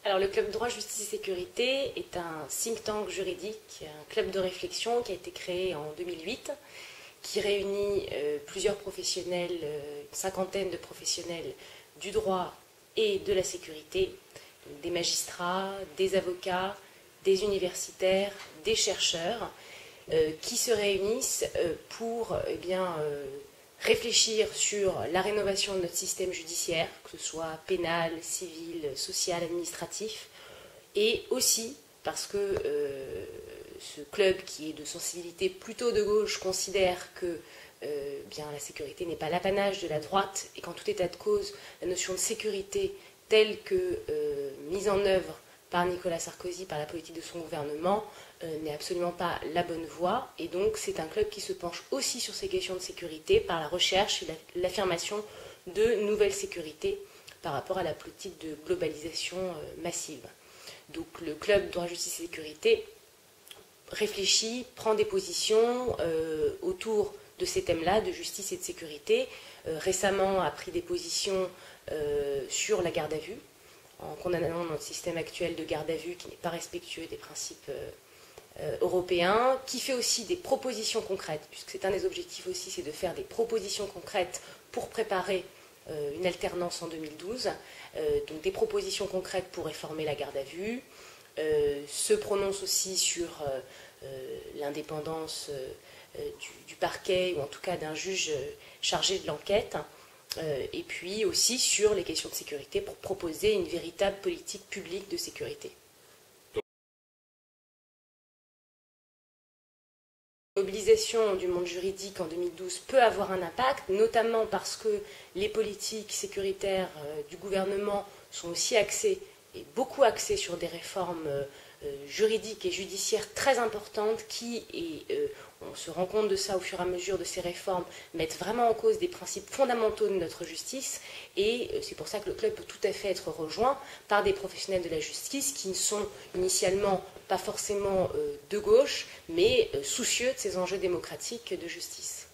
Alors, le Club Droit, Justice et Sécurité est un think tank juridique, un club de réflexion qui a été créé en 2008, qui réunit plusieurs professionnels, une cinquantaine de professionnels du droit et de la sécurité, des magistrats, des avocats, des universitaires, des chercheurs, qui se réunissent pour réfléchir sur la rénovation de notre système judiciaire, que ce soit pénal, civil, social, administratif, et aussi parce que ce club qui est de sensibilité plutôt de gauche considère que la sécurité n'est pas l'apanage de la droite, et qu'en tout état de cause, la notion de sécurité telle que mise en œuvre par Nicolas Sarkozy, par la politique de son gouvernement, n'est absolument pas la bonne voie. Et donc c'est un club qui se penche aussi sur ces questions de sécurité par la recherche et l'affirmation de nouvelles sécurités par rapport à la politique de globalisation massive. Donc le club Droit, Justice et Sécurité réfléchit, prend des positions autour de ces thèmes-là, de justice et de sécurité. Récemment a pris des positions sur la garde à vue, en condamnant notre système actuel de garde à vue qui n'est pas respectueux des principes européens, qui fait aussi des propositions concrètes, puisque c'est un des objectifs aussi, c'est de faire des propositions concrètes pour préparer une alternance en 2012, donc des propositions concrètes pour réformer la garde à vue, se prononce aussi sur l'indépendance du parquet, ou en tout cas d'un juge chargé de l'enquête, et puis aussi sur les questions de sécurité pour proposer une véritable politique publique de sécurité. La mobilisation du monde juridique en 2012 peut avoir un impact, notamment parce que les politiques sécuritaires du gouvernement sont aussi axées, et beaucoup axées, sur des réformes juridiques et judiciaires très importantes qui, on se rend compte de ça au fur et à mesure de ces réformes, mettent vraiment en cause des principes fondamentaux de notre justice, et c'est pour ça que le club peut tout à fait être rejoint par des professionnels de la justice qui ne sont initialement pas forcément de gauche, mais soucieux de ces enjeux démocratiques de justice.